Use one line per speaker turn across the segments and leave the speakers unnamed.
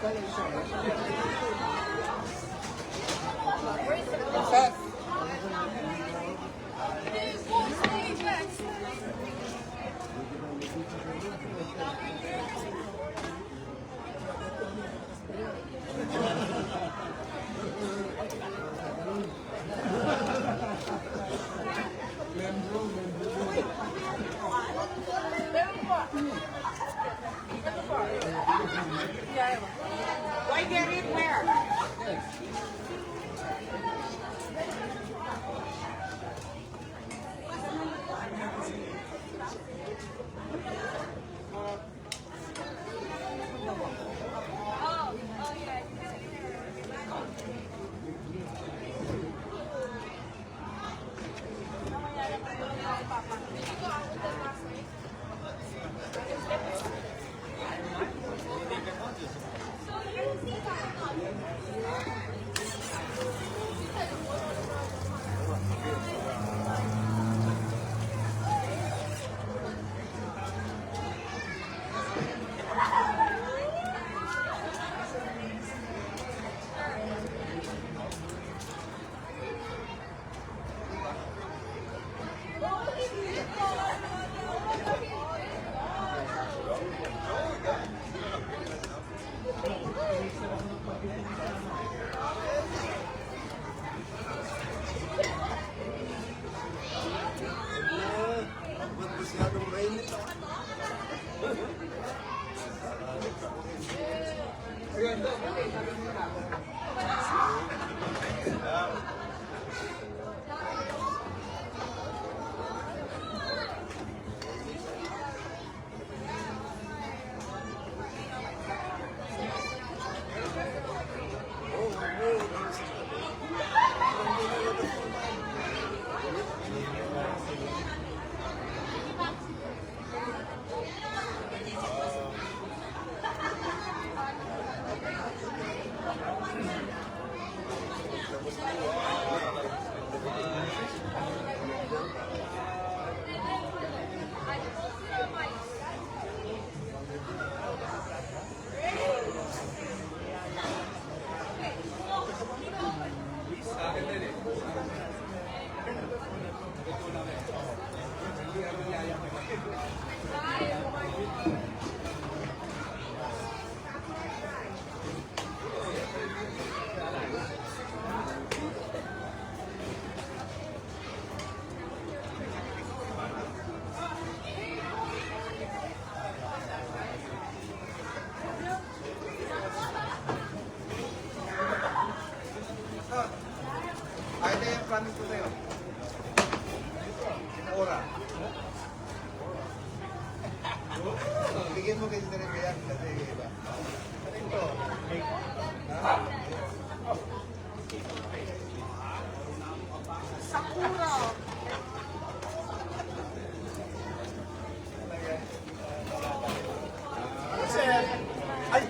Seth.
Do I get it where?
Ay, ito yung promise ko sa'yo. Ora. Bigyan mo kasi na rin kaya kasi iba. Ano ito? Ha?
Sakura.
Ay!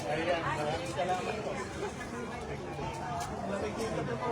Ayan, maraming salamat po. Nakikita ko po.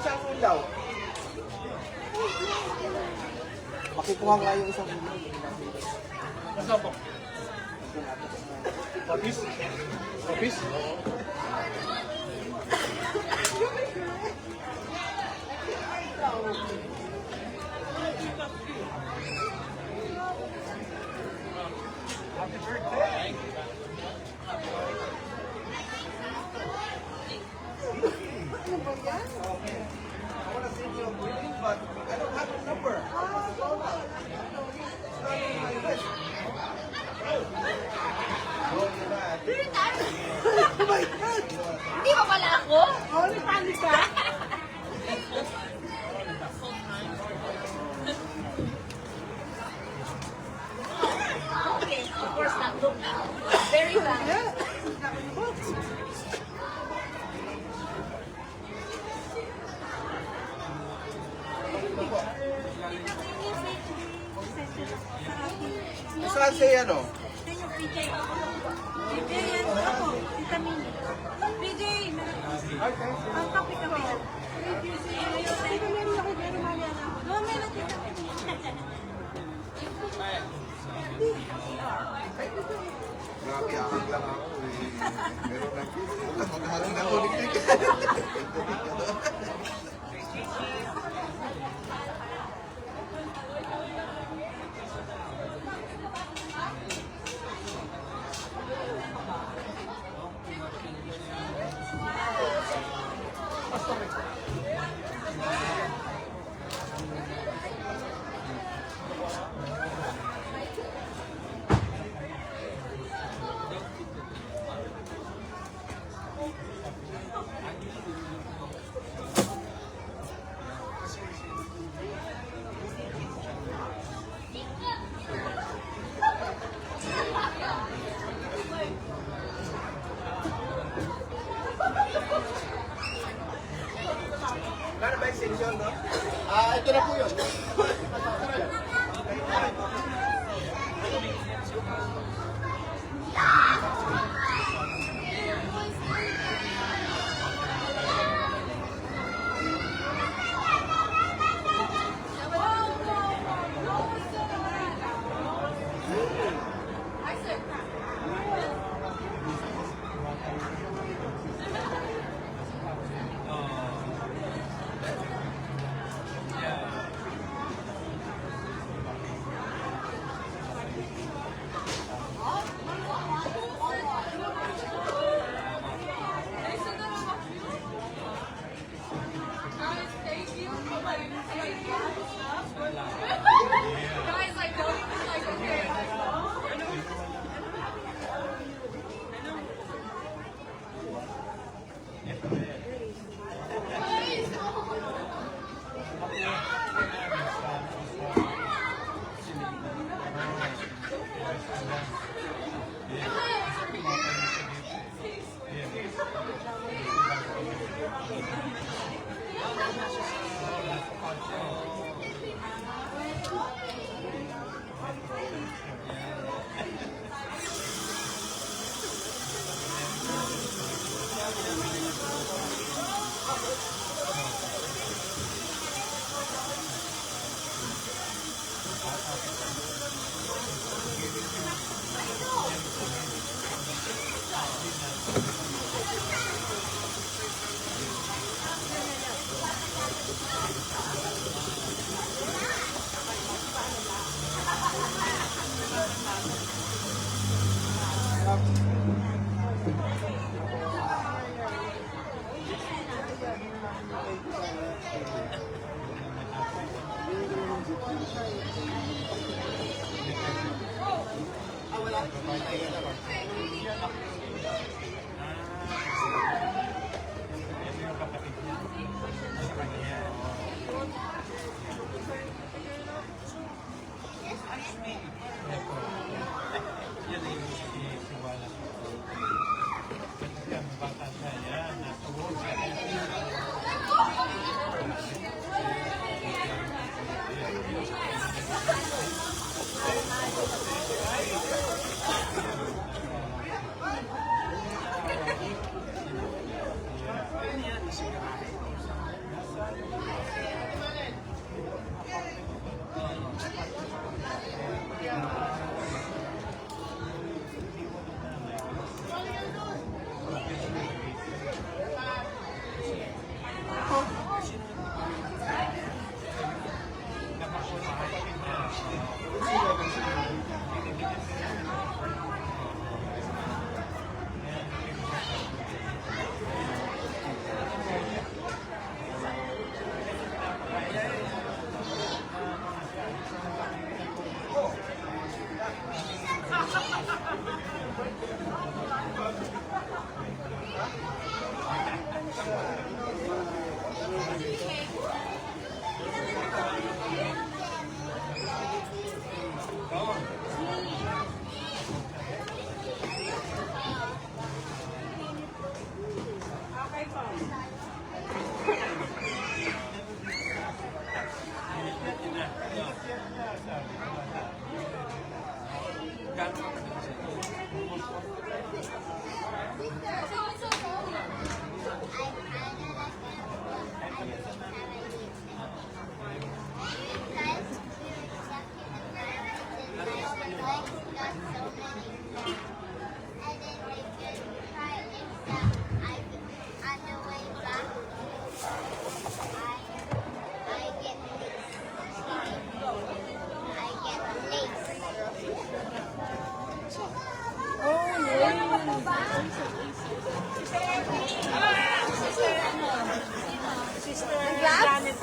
Saan daw? Makikuha nga yung isang
Nasa po? Papis? Papis? Happy birthday!
my God!
Hindi pa pala ako?
Oh, nagpanik ka?
Okay, of course not. Look now. Very bad.
Saan si ano?
PJ, yan ako. Tita Mini. PJ, ang kape kami. Tita Mini ako, pero mali na ako. No, meron Tita Mini.
Grabe, akak lang ako eh. Meron na. Bukas maghahati na ako. Kano ba extension, no? Ito na po yun.
Guys, I don't even like okay.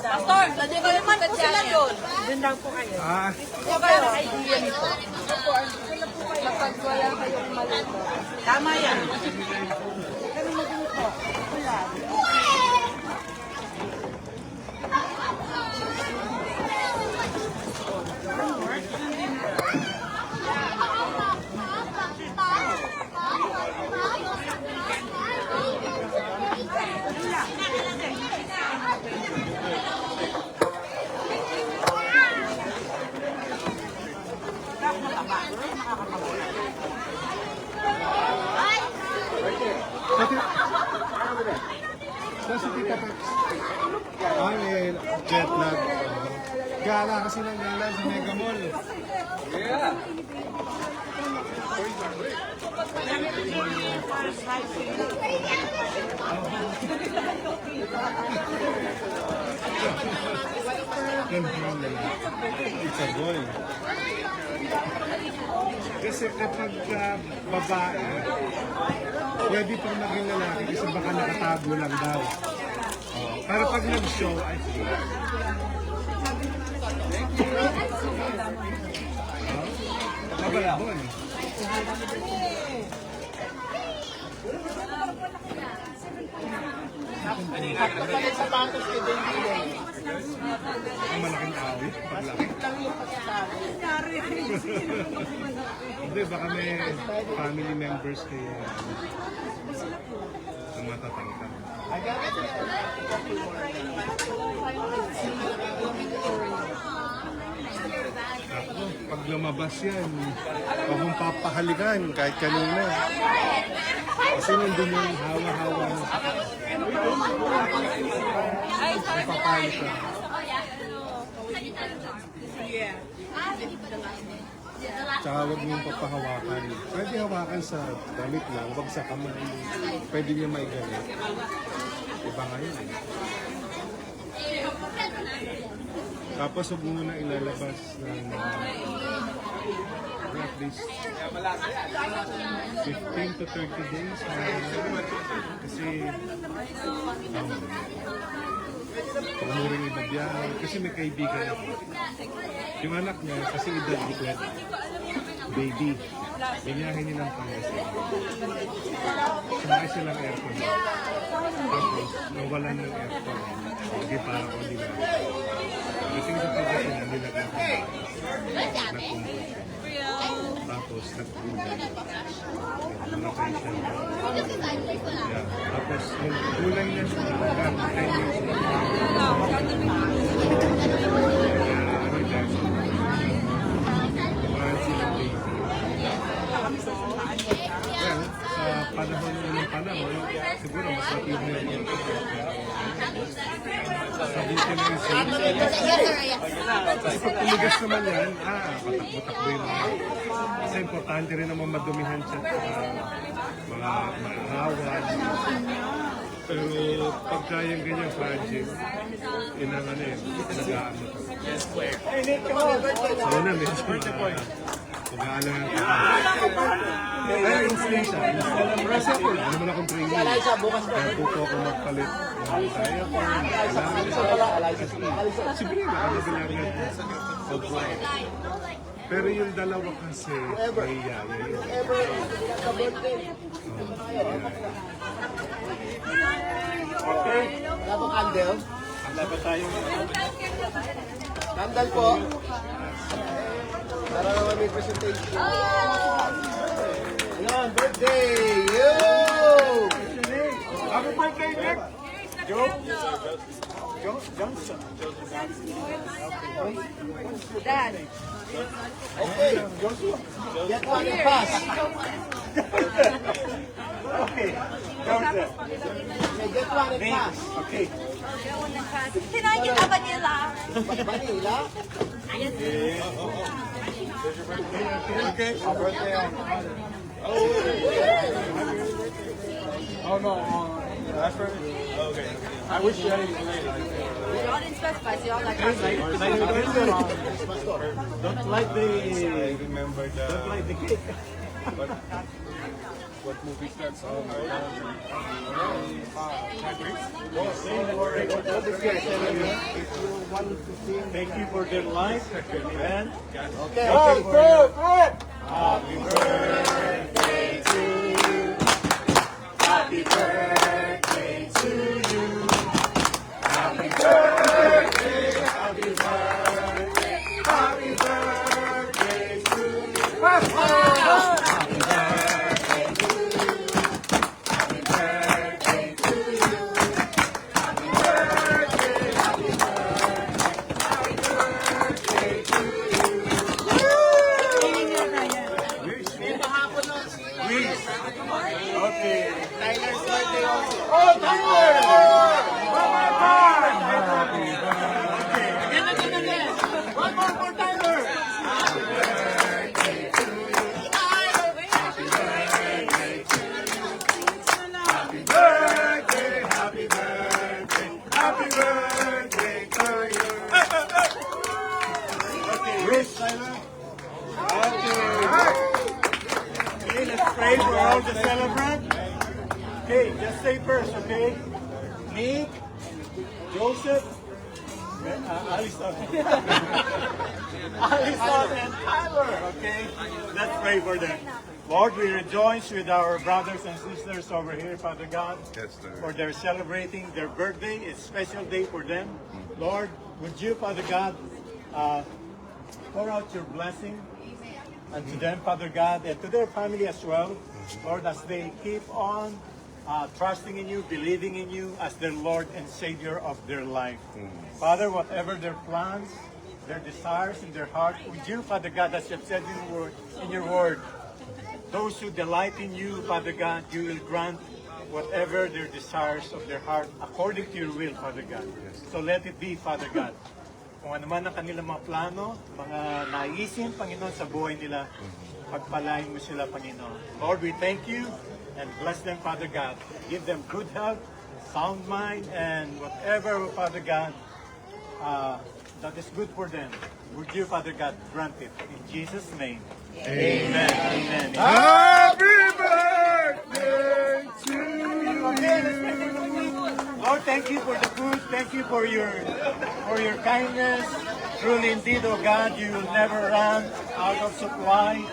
Pastor, lagi ko naman po sila doon.
Doon lang po kayo.
Ito ba yung idea nito? Kapag wala kayong malito.
Tama yan. Kami mag-init po. Wala.
Kasi tita Pex. May jet lag. Gala kasi ng gala sa Mega Mall. It's a boy. Kasi kapag babae, pwede pang maging lalaki kasi baka nakatago lang daw. Oh, pero pag nag-show, ay sige. Mabalabon.
Nagpapalit sapatos kay David.
Ang malaking awit. Paglaki.
Lang yung pagkakabi.
Hindi, baka may family members kayo ang matatangkang. Ako, pag lumabas yan, huwag mong papahalikan kahit kanina. Kasi nandun yung hawa-hawa. Ang papalit ka. Tsaka huwag niyong papahawakan. Pwede hawakan sa damit lang, huwag sa kamay. Pwede niya may ganit. Iba nga yun eh. Tapos huwag mo muna ilalabas ng at least 15 to 30 days. Kasi huwag mo rin ibabiyahe. Kasi may kaibigan ako. Yung anak niya, kasi edad declared baby. Binyahin nilang Pangasinan. Sumakay silang aircon. Tapos, nawalan ng aircon. Hindi para ko nila. Dating sa Pangasinan, nilagyan ko. Nagkumpul. Tapos, nagkulay. Malakay siya. Yeah. Tapos, nung kulay na siya, hanggang 10 years old. Well, sa panahon ng panahon, siguro mas matibay yung sabihin na yung safe. Kasi pag tumigas naman yan, patak-patak din. Kasi importante rin naman madumihan siya sa mga maarawan. Pero pagka yung ganyan fragile, inangan na yun, nag-aano. So na, medyo pag-aalangan ka. Ay, install siya. Kasi ako, ano naman akong training. Kaya po ako magpalit. Kaya po, siguro yung nakagalangan ko. Pero yung dalawa kasi, may yaya yun.
Okay. Wala po candle? Wala ba tayo? Candle po. Para naman may presentation. Ayan, birthday! Yo! Happy birthday, Nick! Johnson.
Dad.
Okay. Get one and pass. Okay. Joseph. Get one and pass. Okay.
Can I get a vanilla?
Vanilla?
Okay.
Oh no. That's right. Okay. I wish you had it later.
Y'all didn't specify, so y'all like
Don't like the.
I remember
Don't like the cake.
what movie starts on
Thank you for their life. Amen.
Okay.
Happy birthday to you. Happy birthday to you. Happy birthday. Happy birthday. Happy birthday to you. Happy birthday to you. Happy birthday to you. Happy birthday. Happy birthday. Happy birthday to you. Okay. Tyler's birthday also. Oh, Tyler! Oh my God! Okay. Again. One more for Tyler. Happy birthday to you. Happy birthday to you. Happy birthday. Happy birthday. Happy birthday to you. Okay. Wish, Tyler. Okay. Okay, let's pray for all the celebrants. Okay, just say first, okay? Nick, Joseph, Alison, Alison and Tyler, okay? Let's pray for them. Lord, we rejoice with our brothers and sisters over here, Father God,
Yes, sir.
for they're celebrating their birthday. It's a special day for them. Lord, would you, Father God, pour out your blessing unto them, Father God, and to their family as well. Lord, as they keep on trusting in you, believing in you as their Lord and Savior of their life. Father, whatever their plans, their desires in their heart, would you, Father God, as you have said in your word, those who delight in you, Father God, you will grant whatever their desires of their heart according to your will, Father God. So let it be, Father God. Kung ano man ang kanilang mga plano, mga naisin, Panginoon, sa buhay nila, pagpalain mo sila, Panginoon. Lord, we thank you and bless them, Father God. Give them good health, sound mind, and whatever, Father God, that is good for them. Would you, Father God, grant it. In Jesus' name, amen. Amen.
Happy birthday to you.
Lord, thank you for the food. Thank you for your kindness. Truly, indeed, oh God, you will never run out of supply.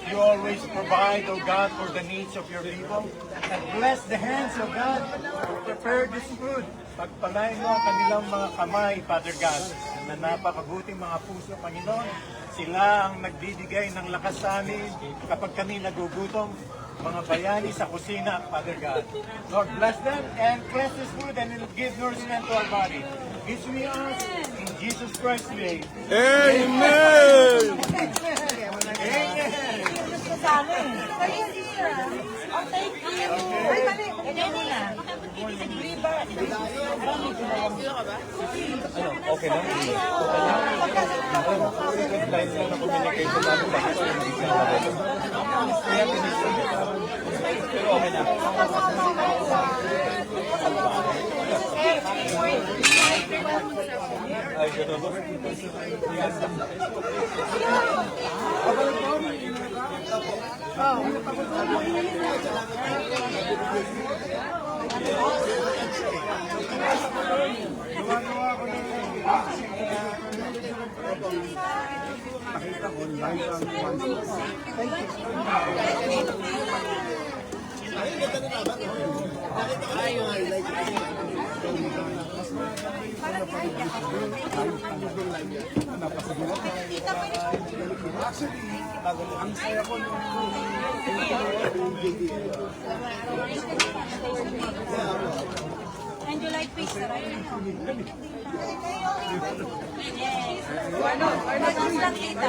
You always provide, oh God, for the needs of your people. And bless the hands, oh God, to prepare this food. Pagpalain mo ang kanilang mga kamay, Father God, na napakabuting mga puso, Panginoon. Sila ang nagbibigay ng lakas sa amin kapag kami nagugutom. Mga bayani sa kusina, Father God. Lord, bless them and cleanse this food and it will give nourishment to our body. This we ask in Jesus Christ's name.
Amen.
Amen.
Oh, thank you. Ay, mali. Ganyan muna.
Okay lang. Line lang na communication namin. Bakit hindi ka pero okay na. Ay, gano'n ba? Ang saya ko nung
Angela like face na rin. Yes.
Ano?
Mas lang tita.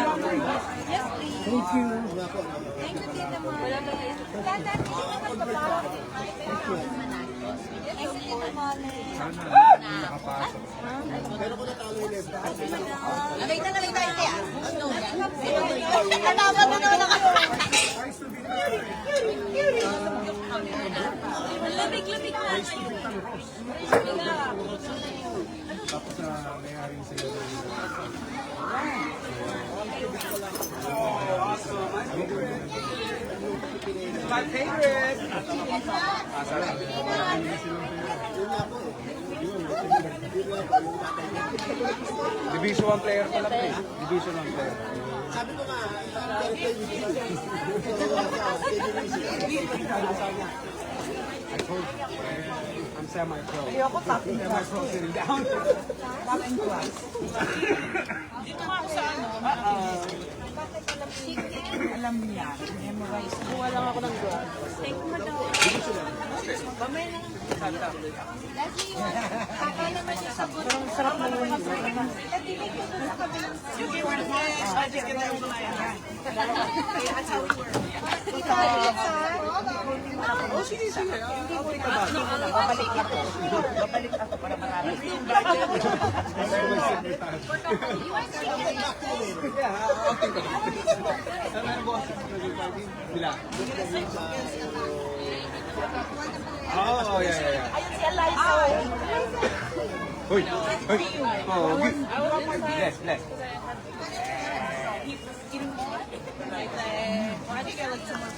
Yes, please. Thank you. Thank you, tita mo. Wala ba kayo? Tata, hindi naman pa ba? Thank you, tita mo.
Sana nakapasok.
Wait na tayo, kaya. Tatawa na naman ako. Lamig-lamig na kayo.
Tapos nangyayari sa'yo.
My favorite. Division 1 player pala po. Division 1 player. I'm semi-pro.
Ayoko top in class.
Semi-pro sitting down.
Top in class. Alam niya. Memorize. Kuha lang ako ng glass.
Thank you, madam. Mamaya na lang. Kaka naman yung sagot.
Ang sarap na naman yung glass.
Oh, sige, sige. I'll think about it.
Babalik ako. Babalik ako para marami.
Yeah, I'll think about it. Ano ang boss? Bila. Oh, yeah.
Ayun si Eliza.
Hoy, hoy. Oh, good. Bless.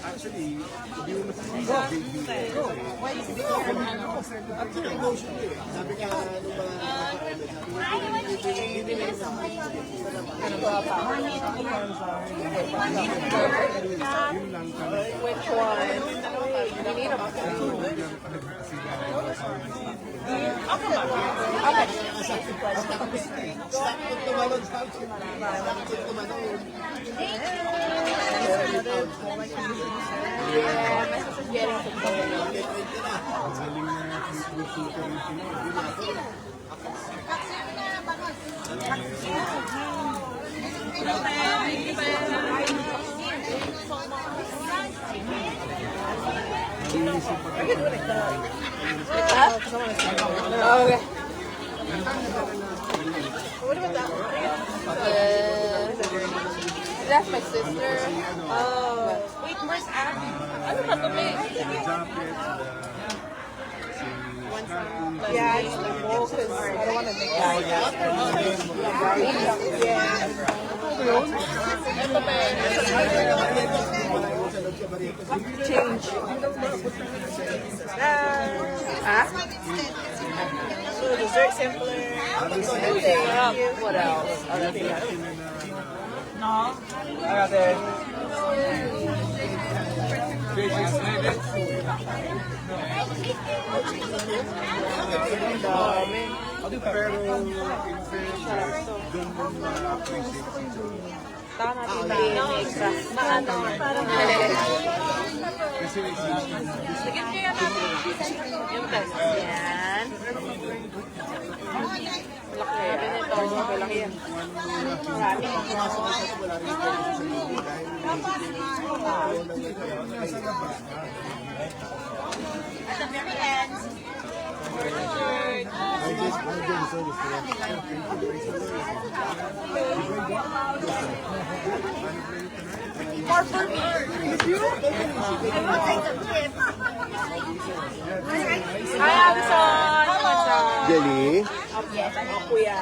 Actually, hindi mo masasabi.
Which one? Yeah, my sister's getting some Okay. What about that? That's my sister. Oh. Wait, where's Abby? Ano ba ito, babe? Yeah, it's the bowl because I don't want to make that. Change. So dessert sampler. What else? No.
I got it. I'll do pepper.
Tama natin ba? Extra. Maano? Sige, kaya natin. Yung test. Yan. Malaki. Sabi nito, malaki yan. Marami.
At the very end.
More for me. Hi, Amson!
Jelly?
Yes, ako kuya.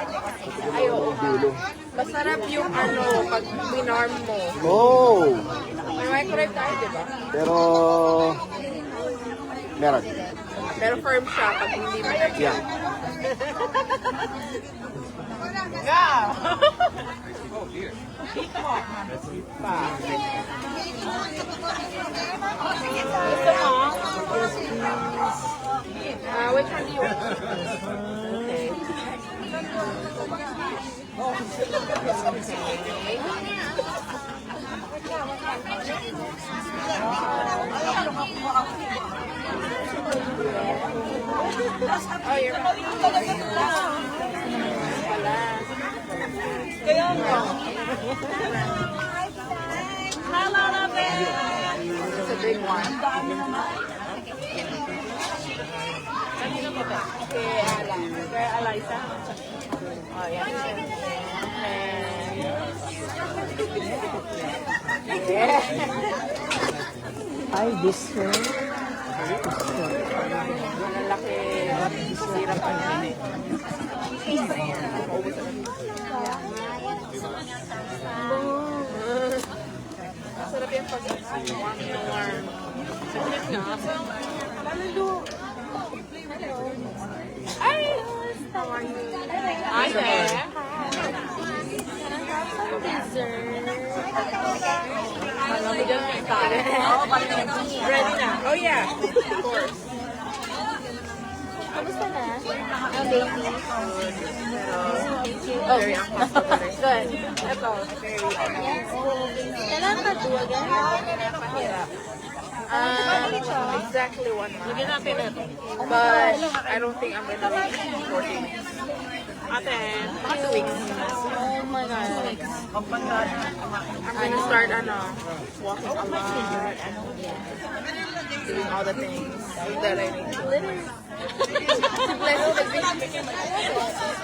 Ayoko. Masarap yung ano, pag binarm mo.
Oh!
May microwave tayo, di ba?
Pero... Meron.
Pero firm siya pag hindi mo.
Yeah.
Yeah! Gusto mo? Which one do you want? Okay. Oh, you're right.
Kaya nga. Hello, Raven!
It's a big one. Okay, Ala. Where Eliza? Oh, yeah. Yeah.
Ay, this one.
Ang laki. Sirap pa niya. Sarap yung pag-warm na warm. Saglit na. Ay! How are you? Hi there. Alam mo dyan may tali. Ready na? Oh yeah. Of course.
Kamusta na? Ang baby.
Oh, very uncomfortable.
Good.
Ito, very
Kailangan pa duwagan?
mahirap. Exactly 1 month. Lagyan natin ito. But I don't think I'm gonna reach 14 weeks. Ate, baka 2 weeks.
Oh my God.
I'm gonna start, walking a lot, doing all the things that I need to.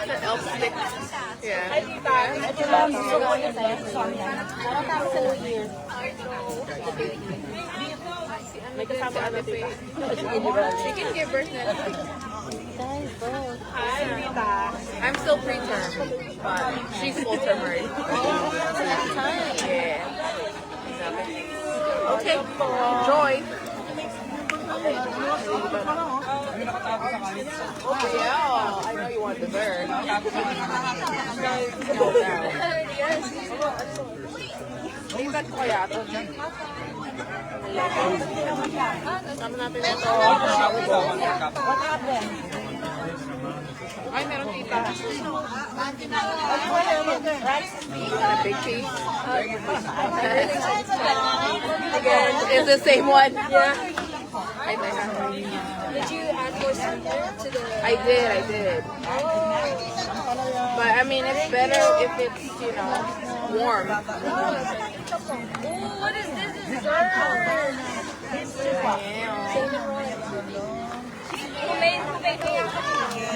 The elf stick. Yeah.
Ito lang gusto ko niya sa'yo. Nakatapos sa New Year.
May kasama ano tita. She can give birth na.
Guys, both.
Hi, Rita. I'm still preterm, but she's full term already. Yeah. Okay. Enjoy. Oh yeah, I know you want dessert. Lipat ko kaya ito. Sama natin ito. Ay, meron tita. A big piece. Again, it's the same one. Yeah. I have.
Did you add more sweetener to the...
I did. But I mean, it's better if it's, warm.
Oh, what is this? Dessert! Who made it?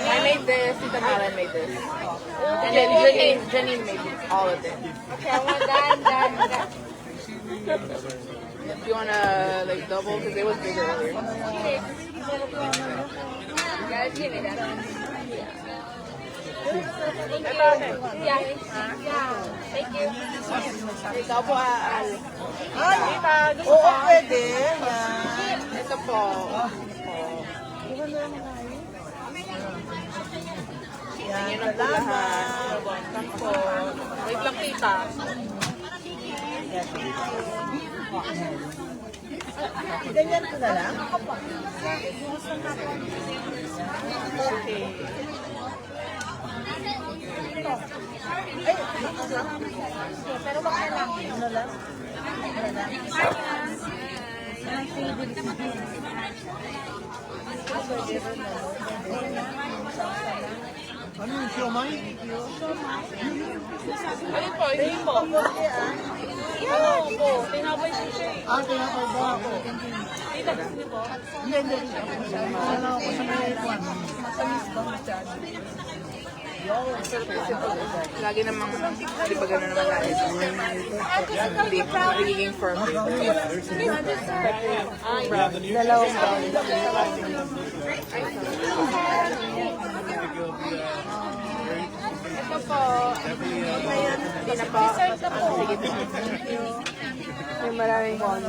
I made this, Tita Mara made this. And then Janine made all of it.
Okay, I want that.
If you wanna like double, because it was bigger earlier.
Guys, give me that.
Yeah.
Thank you.
Ikaw po, Al.
Oo, pwede. Yan.
Ito po.
Yan,
Yan ang po lahat. Welcome po. Wait lang, tita.
Ganyan ko na lang.
Okay.
Pero wag na lang. Ano lang? Ano lang?
Ano yung siomay?
Ayun po, hindi po. Ano po, tinapay siya.
Ah, tinapay ba ako?
Tita, gusto niyo po?
Hindi. Ano ako sa may kwan?
Lagi namang, di ba gano'n naman lagi? Hindi, nagiging firm.
Dalawang bowl.
Ito po. Hindi na po. Sige po. May maraming bono.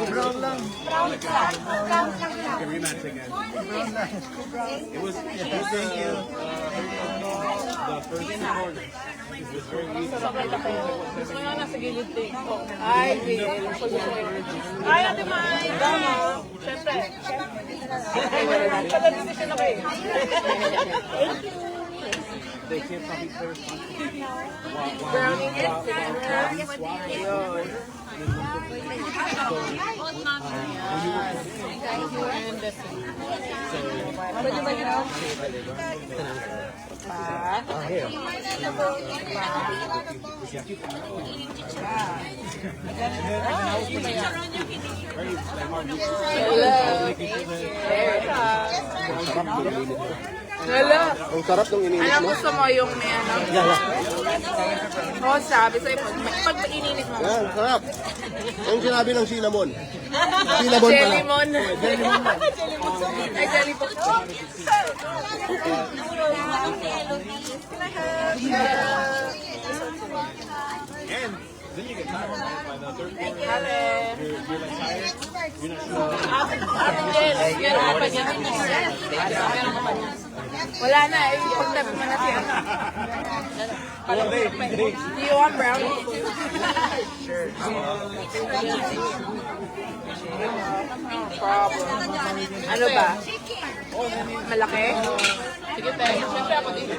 Brown lang.
Can we match again? It was thank you. The first quarter. It was very easy.
Gusto nyo nasa gilid din. Ay, Will. Ay, Ate Mai. Dama. Siyempre. Pag-decision na kayo.
They can't copy first.
Brownie and Yun. And this one. Hello.
Ang sarap ng ininis
Alam
mo.
gusto mo yung may ano? Oo, sabi sa'yo, pag ininit mo.
Yan, sarap. Ang sinabi ng cinnamon. Cinnamon pala.
Jelly-mon. Ay, jelly po.
Then you get tired. By the third quarter,
Ate.
you're like tired. You're not sure.
Ate Jel, meron ka pa niya. Meron ka pa niya. Wala na, pagtabi mo na siya. Do you want brownie? Sure. Problem. Ano ba? Malaki? Sige, tayo. Siyempre ako dito.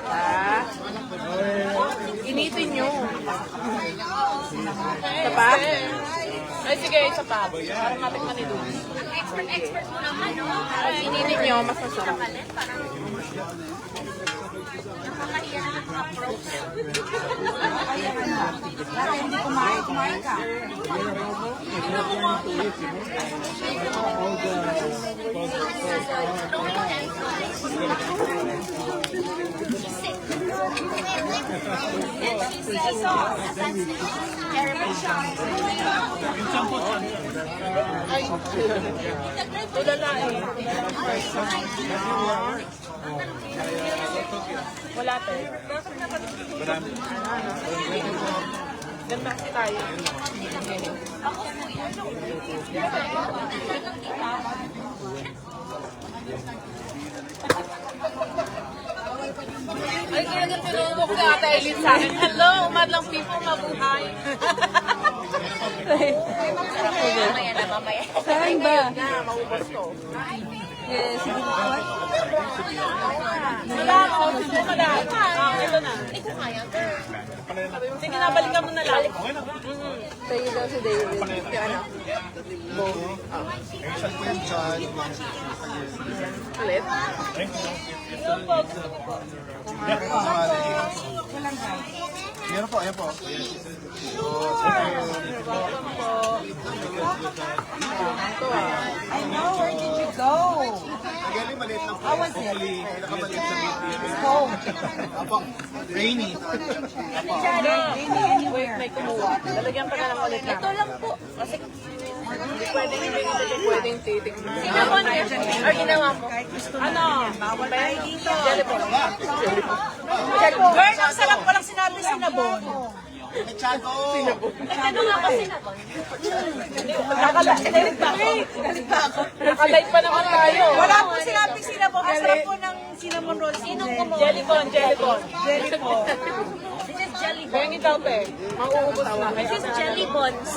Initin nyo. Isa pa? Ay, sige, isa pa. Parang matikman ni Doon. Expert mo naman, no? Pag initin nyo, mas masarap.
Para hindi kumain ka.
Tulala eh. Wala pa eh. Ganda kasi tayo. Ay, talagang tinulog ka Ate Eileen sa akin. Hello, umadlang people, mabuhay.
Saan ba?
Na, maubos ko.
Yes.
Wala ako, gusto mo na. Ito na. Sige na, balikan mo na lang.
Sa'yo daw si David.
Yung ano? Ulit?
Meron po, ayan po.
I know, where did you go?
Galing maliit lang po.
How was it?
Hopefully, pinakamaliit sa meet.
Home.
Apo, rainy.
Wait, may kumuha. Lalagyan pa na lang ulit namin. Ito lang po. Kasi hindi pwedeng pwedeng titignan. Sinamon or ginawa mo? Ano? Bawal tayo dito. Jellypon.
Girl, ang sarap. Walang sinabi sinabon.
Ano nga ba sinabon? Nakalight pa naman tayo.
Wala po sinabi sinabon. Ang sarap po ng cinnamon roll. Sinong kumuha?
Jellypon, jellypon.
Jellypon.
Bengi daw, pe. Mauubos na.
This is jelly buns.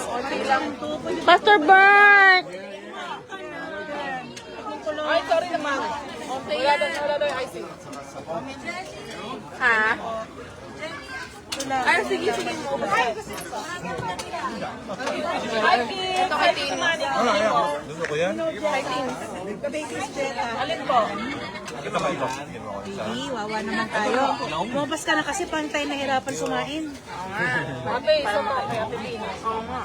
Pastor Bert! Ay, sorry naman. Wala daw yung icing. Ha? Ay, sige, mo. Hi, Tim. Ito kay Tim.
Gusto ko yan?
Hi, Tim. Alin po?
Baby, wawa naman tayo. Lumabas ka na kasi parang tayo nahirapan kumain.
Ate, isa to. Kay Ate Tim. Oo nga.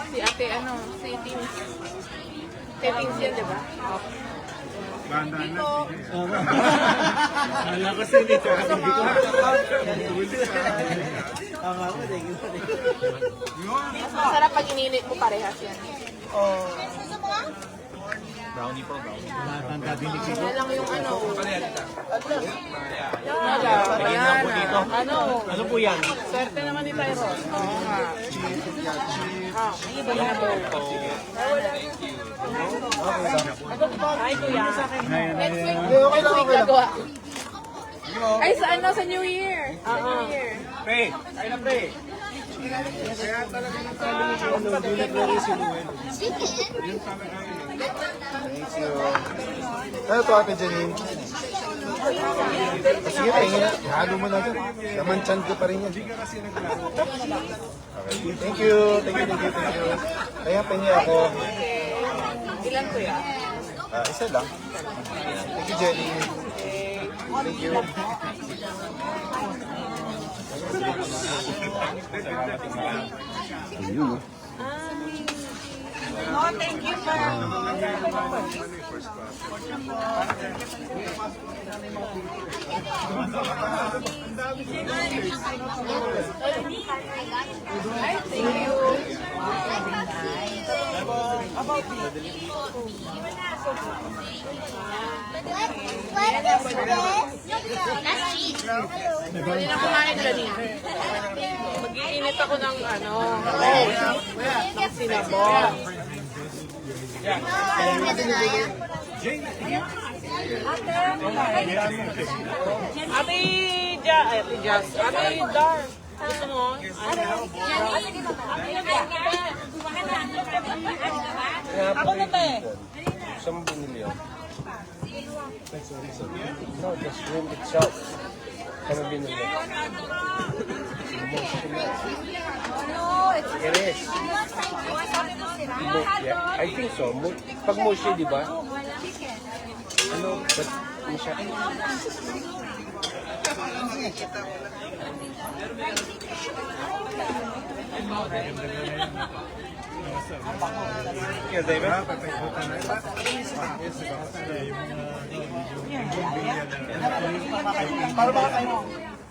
Si Ate, ano, si Tim. Si Tim yan, di ba?
Banda na. Kala kasi hindi ka.
Mas masarap pag ininit mo parehas yan.
Brownie po, brownie.
Yan lang yung ano. Ano?
Ano po yan?
Swerte naman ni Tyrone. Oo nga. Iba na po. Ay, kuya. Next week gagawa. Ay, sa ano? Sa New Year. Sa New Year.
Pre, tayo na pre.
Ano to, Ate Janine? Sige, tingin na. Halo mo na dyan. Kamanchan ko pa rin yan.
Hindi ka kasi naglaro.
Okay. Thank you. Kaya pengi ako.
Ilan ko yan?
Isa lang. Thank you, Jenny. Thank you. Ayun.
Oh, thank you, ma'am.
Hindi na kumain kanina. Mag-iinit ako ng ng sinabong. Ate Jazz, Ate Dar. Gusto mo?
Ako na ba eh?
Saan mo binili yun? No, the shrimp itself. Saan mo binili? It is. Yeah, I think so. Pag mochi, di ba? Ano? But, ano siya? Yeah, David?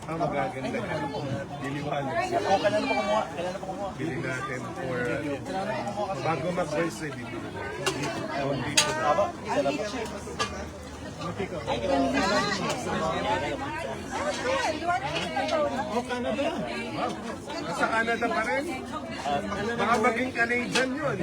Ang magaganda. Diliwanag. Bili natin for bago mag-birthday, bibili natin. Dito na. Nasa Canada pa rin? Baka maging Canadian yun.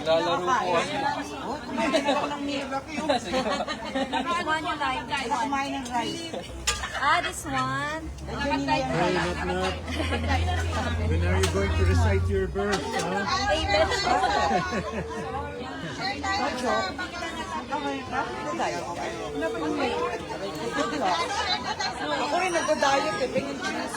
Lalaro po ako.
This one.
When are you going to recite your verse?
Ako rin nagda-diet eh. Pengen cheese.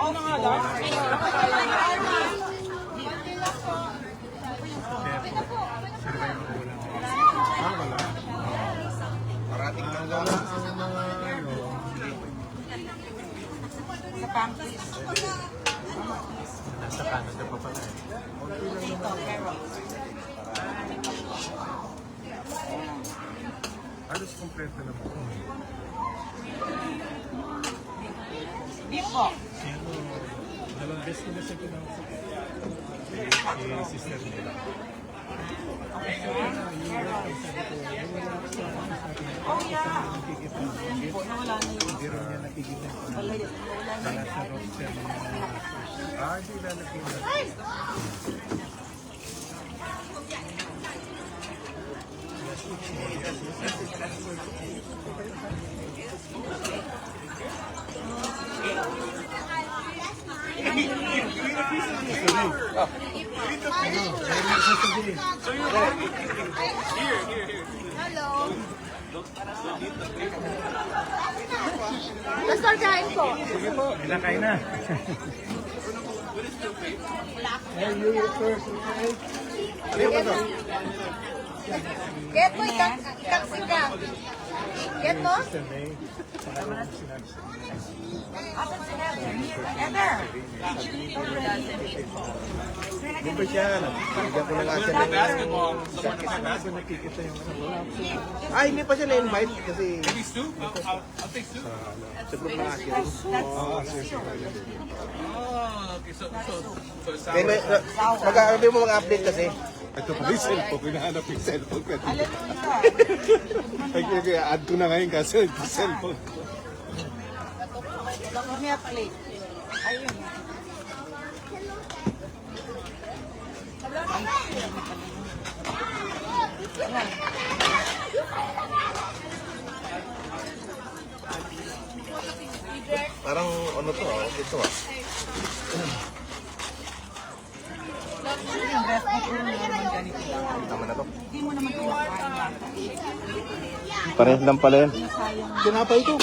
Ano nga lang?
Parating lang wala ang mga
Sa pancakes.
nasa Canada pa pala eh. Halos kompleto na po.
Beef po.
Dalawang beses ko na siya kinausap. Sister nila.
Oh, yeah.
Hindi rin niya nakikinig. Wala sa roster niya.
Hindi lalagyan na.
Pastor, kain po.
Sige po, ilakay na.
Get mo, taxi ka. Get mo?
Di ba siya? Bigyan ko na nga siya ng... Ay, hindi pa siya na-invite kasi... Sa group na akin. Kaya mag-aarabay mo mga update kasi.
Ito pa yung cellphone. Hinahanap yung cellphone.
Hallelujah.
Add ko na ngayon kasi yung cellphone.
Mamaya plate. Ayun.
Parang ano to, ito ah.
Yung rest mo kung meron ganito lang.
Tama na to.
Hindi mo naman kinakain.
Parehas lang pala yan.
Tinapay to.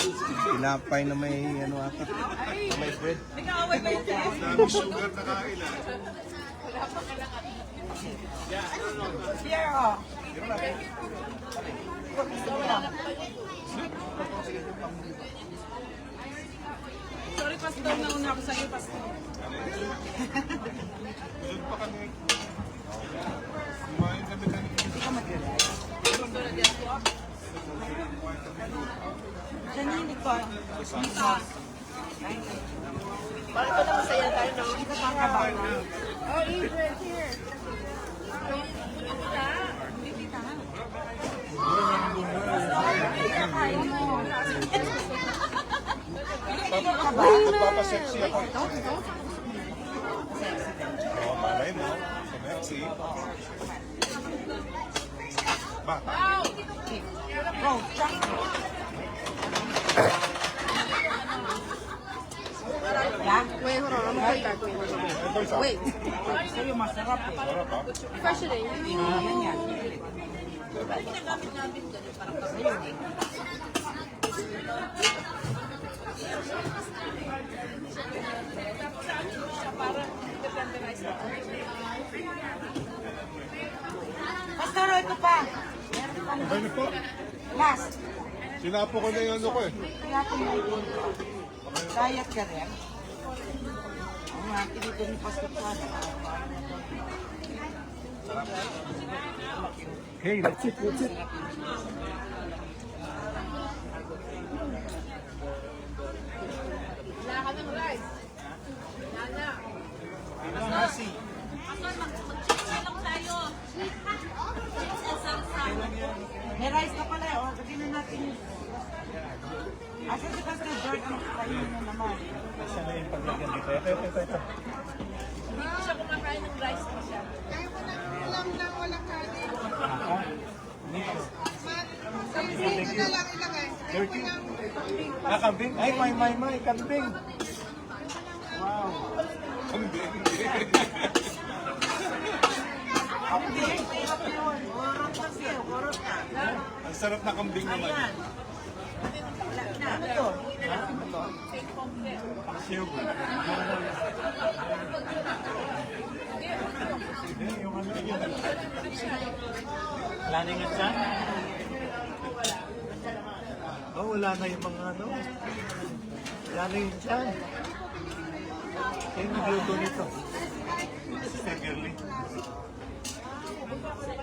Tinapay na may ano ata. Na may bread.
Dami sugar na kain ah.
Here, oh.
Sorry, Pastor. Nauna ako sa'yo, Pastor.
Doon pa kami. Kumain kami kanina.
Janine ko.
Parang ito lang masaya tayo, no?
Oh, Adrian, here.
Magpapasexy ako. Oo, malay mo. Sexy. Ba?
Go, check. Yeah?
Wait, hold on. I'm going back. Wait.
Sa'yo masarap eh.
Fresh it in.
Yan yan. Pastor, ito pa.
Okay na po.
Last.
Sinapo ko na yung ano ko eh.
Kaya kung may diet ka rin. Ang mga dito ni Pastor Juan.
Hey, that's it, that's it.
Wala ka ng rice. Wala.
Nasi.
Pastor, mag-chicken lang tayo.
May rice na pala eh. O, sabihin na natin. Asa si Pastor George ang kainin mo naman.
Siya na yung paglagyan dito. Ito.
Hindi ko siya kumakain ng rice pa siya.
Dirty. Ah, kambing? Ay, may, kambing. Wow.
Ang sarap na kambing naman.
Ano to?
Silver. Yung ano yun. Wala na yung siya? Oh, wala na yung mga ano. Wala na yung siya. Kaya nagluto nito. Sister Girly.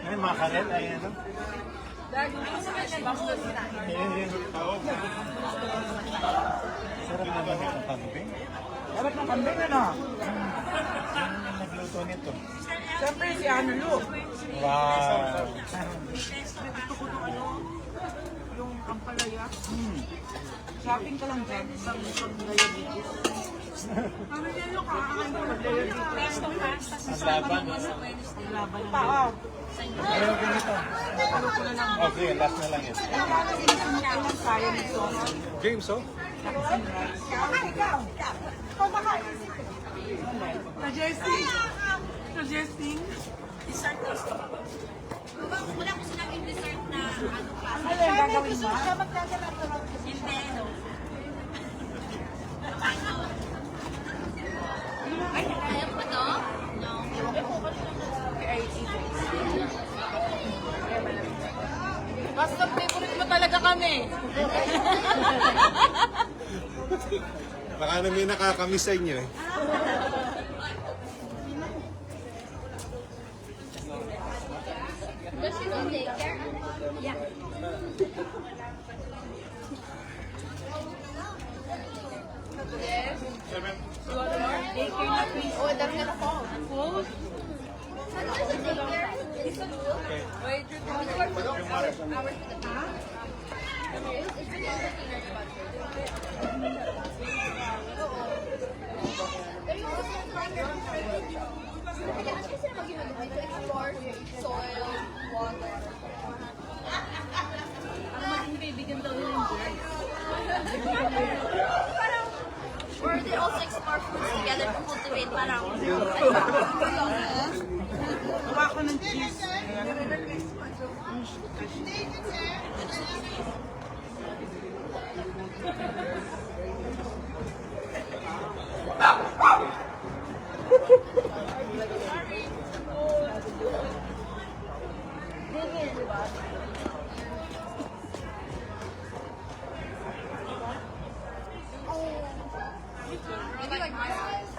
Ay, mga karel, ay ano. Ayan. Sarap naman itong kambing.
Dapat ng kambing ano?
Yung nagluto nito.
Siyempre si Ano Lu.
Wow.
Yung ampalaya. Shopping ka lang dyan. Isang diabetes. Ano yan yung kakain ko ng diabetes?
Ang laban.
Laban pa, oh.
Pero ganito. Okay, last na lang yan.
Kaya parang sinisunod ko lang tayo nito.
James, oh?
Suggesting. Suggesting.
Wala ko sinabing dessert na ano pa.
Ano yung gagawin mo?
Hindi, no. Ay, kaya pa to? No.
Basta favorite mo talaga kami.
Baka na may nakakamiss sa inyo eh.
Does she go daycare? Yeah. Yes. Daycare na please.
Oh, dami na ako.
Ano is a daycare?
Or they also explore foods together to cultivate parang
Gawa ko ng cheese.
maybe like my size.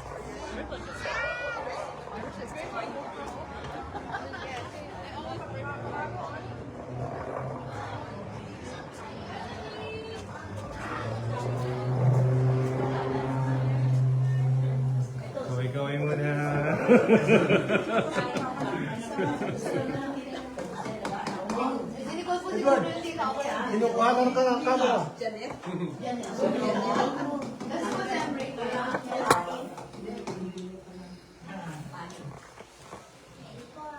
Kaway-kaway muna.
Kinukuha lang ka ng camera.